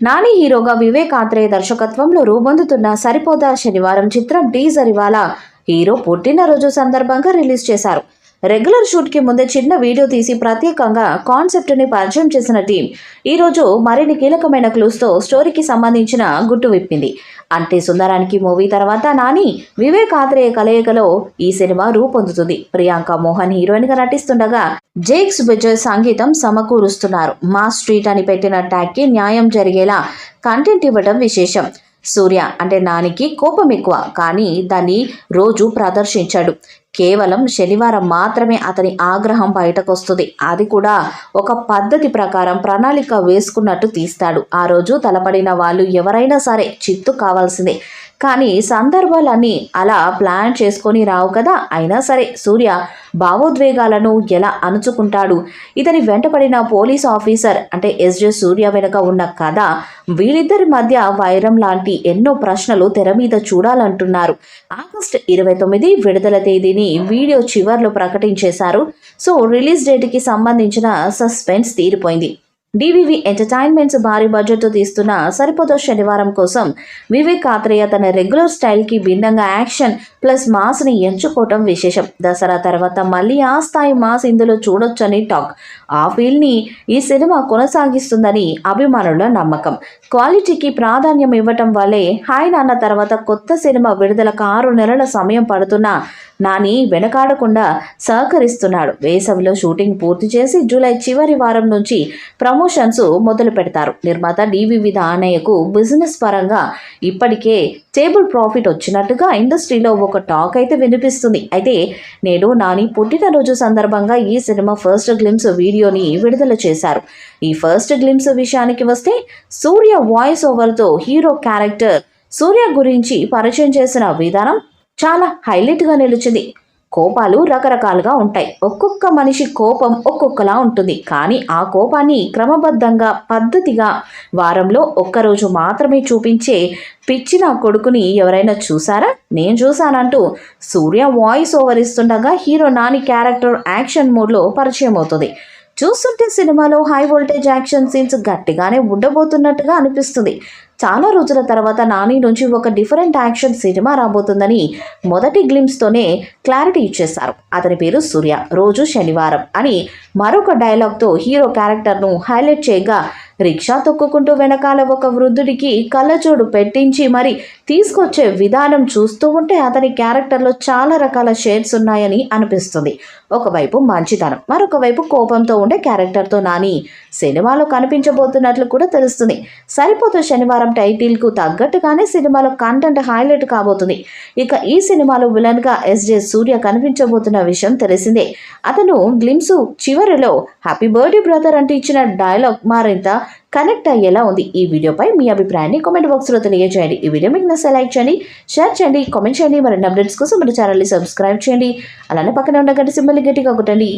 నాని హీరోగా వివేక్ ఆత్రేయ దర్శకత్వంలో రూపొందుతున్న సరిపోదా శనివారం చిత్రం టీజర్ ఇవాళ హీరో పుట్టినరోజు సందర్భంగా రిలీజ్ చేశారు. రెగ్యులర్ షూట్ కి ముందే చిన్న వీడియో తీసి ప్రత్యేకంగా కాన్సెప్ట్ ని పరిచయం చేసిన టీం ఈరోజు మరిన్ని కీలకమైన క్లూస్ తో స్టోరీకి సంబంధించిన గుట్టు విప్పింది. అంటే సుందరానికి మూవీ తర్వాత నాని వివేక్ ఆత్రేయ కలయికలో ఈ సినిమా రూపొందుతుంది. ప్రియాంక మోహన్ హీరోయిన్ గా నటిస్తుండగా జేక్స్ విజయ్ సంగీతం సమకూరుస్తున్నారు. మా స్ట్రీట్ అని పెట్టిన ట్యాగ్ కి న్యాయం జరిగేలా కంటెంట్ ఇవ్వడం విశేషం. సూర్య అంటే నానికి కోపం ఎక్కువ, కానీ దాన్ని రోజు ప్రదర్శించాడు. కేవలం శనివారం మాత్రమే అతని ఆగ్రహం బయటకొస్తుంది. అది కూడా ఒక పద్ధతి ప్రకారం ప్రణాళిక వేసుకున్నట్టు తీస్తాడు. ఆ రోజు తలపడిన వాళ్ళు ఎవరైనా సరే చిత్తు కావాల్సిందే. కానీ సందర్భాలన్నీ అలా ప్లాన్ చేసుకొని రావు కదా. అయినా సరే సూర్య భావోద్వేగాలను ఎలా అణుచుకుంటాడు, ఇతని వెంటపడిన పోలీస్ ఆఫీసర్ అంటే ఎస్జే సూర్య వెనుక ఉన్న కథ, వీళ్ళిద్దరి మధ్య వైరం లాంటి ఎన్నో ప్రశ్నలు తెర మీద చూడాలంటున్నారు. ఆగస్టు 29 విడుదల తేదీని వీడియో చివర్లో ప్రకటించేశారు. సో రిలీజ్ డేట్కి సంబంధించిన సస్పెన్స్ తీరిపోయింది. డివివి ఎంటర్టైన్మెంట్స్ భారీ బడ్జెట్తో తీస్తున్న సరిపోదా శనివారం కోసం వివేక్ ఆత్రేయ తన రెగ్యులర్ స్టైల్కి భిన్నంగా యాక్షన్ ప్లస్ మాస్ని ఎంచుకోవటం విశేషం. దసరా తర్వాత మళ్ళీ ఆ స్థాయి మాస్ ఇందులో చూడొచ్చని టాక్. ఆ ఫీల్ని ఈ సినిమా కొనసాగిస్తుందని అభిమానుల నమ్మకం. క్వాలిటీకి ప్రాధాన్యం ఇవ్వటం వల్లే హాయ్ నాన్న తర్వాత కొత్త సినిమా విడుదలకు 6 నెలల సమయం పడుతున్నా నాని వెనకాడకుండా సహకరిస్తున్నాడు. వేసవిలో షూటింగ్ పూర్తి చేసి జూలై చివరి వారం నుంచి ప్రమోషన్స్ మొదలు పెడతారు. నిర్మాత డివివి దానయ్యకు బిజినెస్ పరంగా ఇప్పటికే టేబుల్ ప్రాఫిట్ వచ్చినట్టుగా ఇండస్ట్రీలో ఒక టాక్ అయితే వినిపిస్తుంది. అయితే నేడు నాని పుట్టినరోజు సందర్భంగా ఈ సినిమా ఫస్ట్ గ్లిమ్స్ వీడియోని విడుదల చేశారు. ఈ ఫస్ట్ గ్లిమ్స్ విషయానికి వస్తే సూర్య వాయిస్ ఓవర్తో హీరో క్యారెక్టర్ సూర్య గురించి పరిచయం చేసిన విధానం చాలా హైలైట్గా నిలిచింది. కోపాలు రకరకాలుగా ఉంటాయి. ఒక్కొక్క మనిషి కోపం ఒక్కొక్కలా ఉంటుంది. కానీ ఆ కోపాన్ని క్రమబద్ధంగా పద్ధతిగా వారంలో ఒక్కరోజు మాత్రమే చూపించే పిచ్చి నా కొడుకుని ఎవరైనా చూసారా? నేను చూశానంటూ సూర్య వాయిస్ ఓవర్ ఇస్తుండగా హీరో నాని క్యారెక్టర్ యాక్షన్ మోడ్లో పరిచయం అవుతుంది. చూస్తుంటే సినిమాలో హై వోల్టేజ్ యాక్షన్ సీన్స్ గట్టిగానే ఉండబోతున్నట్టుగా అనిపిస్తుంది. చాలా రోజుల తర్వాత నాని నుంచి ఒక డిఫరెంట్ యాక్షన్ సినిమా రాబోతుందని మొదటి గ్లిమ్స్తోనే క్లారిటీ ఇచ్చేశారు. అతని పేరు సూర్య, రోజు శనివారం అని మరొక డైలాగ్తో హీరో క్యారెక్టర్ను హైలైట్ చేయగా, రిక్షా తొక్కుకుంటూ వెనకాల ఒక వృద్ధుడికి కళ్ళజోడు పెట్టించి మరి తీసుకొచ్చే విధానం చూస్తూ ఉంటే అతని క్యారెక్టర్లో చాలా రకాల షేడ్స్ ఉన్నాయని అనిపిస్తుంది. ఒకవైపు మంచితనం, మరొక వైపు కోపంతో ఉండే క్యారెక్టర్తో నాని సినిమాలో కనిపించబోతున్నట్లు కూడా తెలుస్తుంది. సరిపోతా శనివారం టైటిల్కు తగ్గట్టుగానే సినిమాలో కంటెంట్ హైలైట్ కాబోతుంది. ఇక ఈ సినిమాలో విలన్గా ఎస్జే సూర్య కనిపించబోతున్న విషయం తెలిసిందే. అతను గ్లిమ్స్ చివరిలో హ్యాపీ బర్త్డే బ్రదర్ అంటూ ఇచ్చిన డైలాగ్ మరింత కనెక్ట్ అయ్యేలా ఉంది. ఈ వీడియోపై మీ అభిప్రాయాన్ని కామెంట్ బాక్స్లో తెలియజేయండి. ఈ వీడియో మీకు నచ్చితే లైక్ చేయండి, షేర్ చేయండి, కామెంట్ చేయండి. మరిన్ని అప్డేట్స్ కోసం మన ఛానల్ని సబ్స్క్రైబ్ చేయండి. అలానే పక్కన ఉన్న గంట సింబల్ని గట్టిగా కొట్టండి.